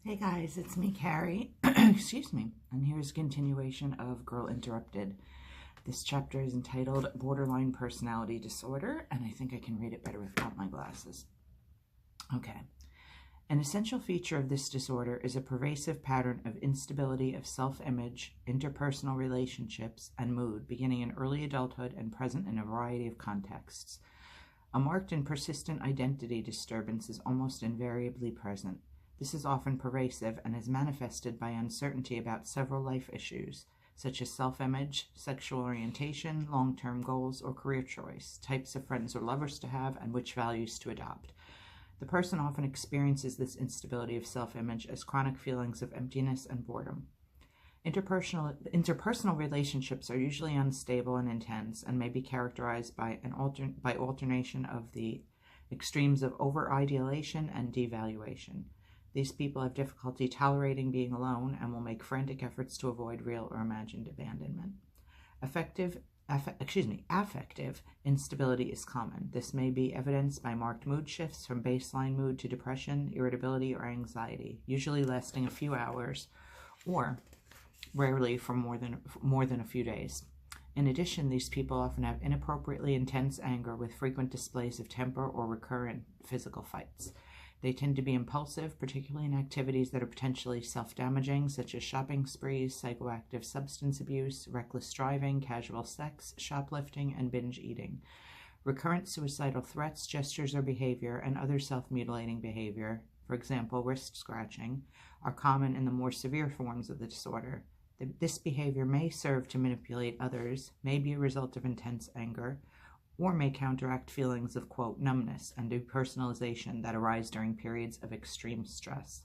Hey guys, it's me, Kari. Excuse me. And here's a continuation of Girl Interrupted. This chapter is entitled Borderline Personality Disorder, and I think I can read it better without my glasses. Okay. An essential feature of this disorder is a pervasive pattern of instability of self-image, interpersonal relationships, and mood, beginning in early adulthood and present in a variety of contexts. A marked and persistent identity disturbance is almost invariably present. This is often pervasive and is manifested by uncertainty about several life issues, such as self-image, sexual orientation, long-term goals, or career choice, types of friends or lovers to have, and which values to adopt. The person often experiences this instability of self-image as chronic feelings of emptiness and boredom. Interpersonal relationships are usually unstable and intense and may be characterized by alternation of the extremes of over-ideation and devaluation. These people have difficulty tolerating being alone and will make frantic efforts to avoid real or imagined abandonment. Affective instability is common. This may be evidenced by marked mood shifts from baseline mood to depression, irritability, or anxiety, usually lasting a few hours or rarely for more than a few days. In addition, these people often have inappropriately intense anger with frequent displays of temper or recurrent physical fights. They tend to be impulsive, particularly in activities that are potentially self-damaging, such as shopping sprees, psychoactive substance abuse, reckless driving, casual sex, shoplifting, and binge eating. Recurrent suicidal threats, gestures or behavior, and other self-mutilating behavior, for example, wrist scratching, are common in the more severe forms of the disorder. This behavior may serve to manipulate others, may be a result of intense anger, or may counteract feelings of, quote, numbness and depersonalization that arise during periods of extreme stress.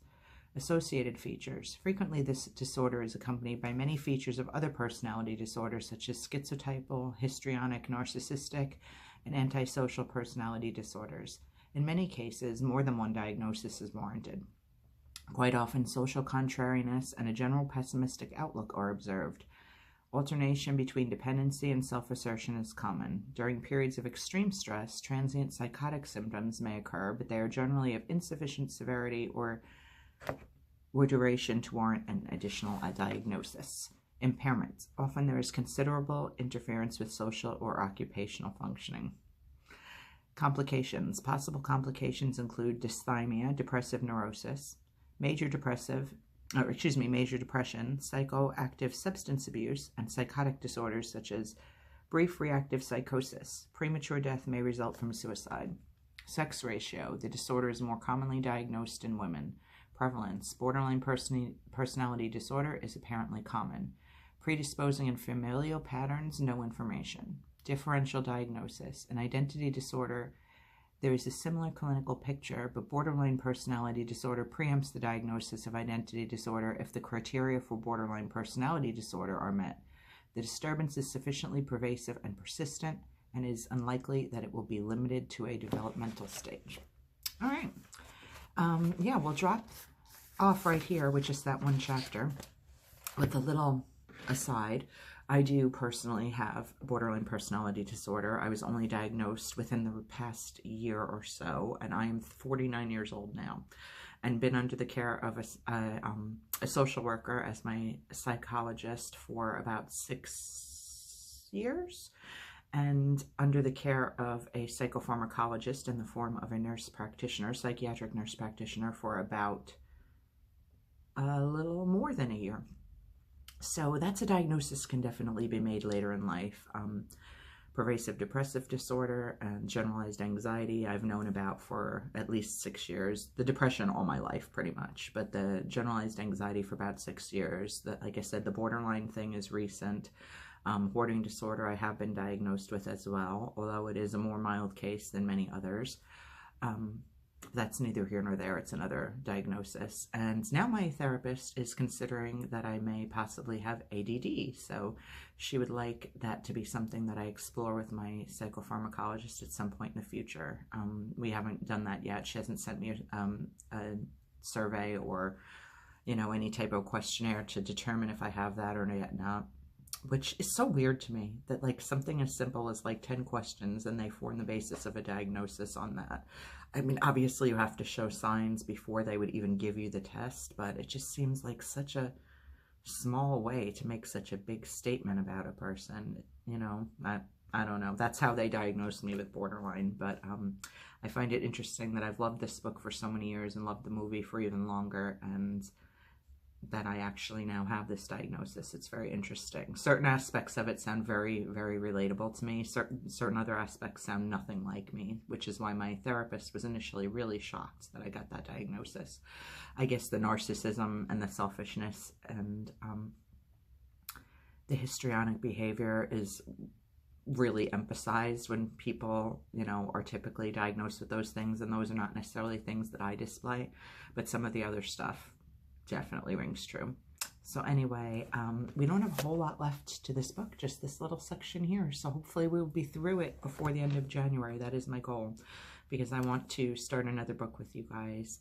Associated features. Frequently, this disorder is accompanied by many features of other personality disorders, such as schizotypal, histrionic, narcissistic, and antisocial personality disorders. In many cases, more than one diagnosis is warranted. Quite often, social contrariness and a general pessimistic outlook are observed. Alternation between dependency and self-assertion is common. During periods of extreme stress, transient psychotic symptoms may occur, but they are generally of insufficient severity or duration to warrant an additional diagnosis. Impairments. Often there is considerable interference with social or occupational functioning. Complications. Possible complications include dysthymia, depressive neurosis, major depression, psychoactive substance abuse, and psychotic disorders such as brief reactive psychosis. Premature death may result from suicide. Sex ratio. The disorder is more commonly diagnosed in women. Prevalence. Borderline personality disorder is apparently common. Predisposing and familial patterns, no information. Differential diagnosis. An identity disorder. There is a similar clinical picture, but borderline personality disorder preempts the diagnosis of identity disorder if the criteria for borderline personality disorder are met. The disturbance is sufficiently pervasive and persistent and is unlikely that it will be limited to a developmental stage. All right. We'll drop off right here with just that one chapter. With a little aside, I do personally have borderline personality disorder. I was only diagnosed within the past year or so, and I am 49 years old now, and been under the care of a social worker as my psychologist for about 6 years, and under the care of a psychopharmacologist in the form of a nurse practitioner, psychiatric nurse practitioner, for about a little more than a year. So that's a diagnosis can definitely be made later in life. Pervasive depressive disorder and generalized anxiety I've known about for at least 6 years. The depression all my life pretty much, but the generalized anxiety for about 6 years. Like I said, the borderline thing is recent. Hoarding disorder I have been diagnosed with as well, although it is a more mild case than many others. That's neither here nor there. It's another diagnosis. And now my therapist is considering that I may possibly have ADD. So she would like that to be something that I explore with my psychopharmacologist at some point in the future. We haven't done that yet. She hasn't sent me a survey or, any type of questionnaire to determine if I have that or not. which is so weird to me that like something as simple as like 10 questions and they form the basis of a diagnosis on that. I mean, obviously you have to show signs before they would even give you the test, but it just seems like such a small way to make such a big statement about a person. You know, I don't know. That's how they diagnosed me with borderline, but I find it interesting that I've loved this book for so many years and loved the movie for even longer, and that I actually now have this diagnosis. It's very interesting. Certain aspects of it sound very, very relatable to me. Certain other aspects sound nothing like me, which is why my therapist was initially really shocked that I got that diagnosis. I guess the narcissism and the selfishness and the histrionic behavior is really emphasized when people, you know, are typically diagnosed with those things, and those are not necessarily things that I display, but some of the other stuff definitely rings true. So anyway, we don't have a whole lot left to this book, just this little section here. So hopefully we'll be through it before the end of January. That is my goal, because I want to start another book with you guys.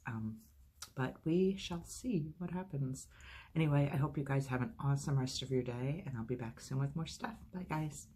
But we shall see what happens. Anyway, I hope you guys have an awesome rest of your day, and I'll be back soon with more stuff. Bye, guys.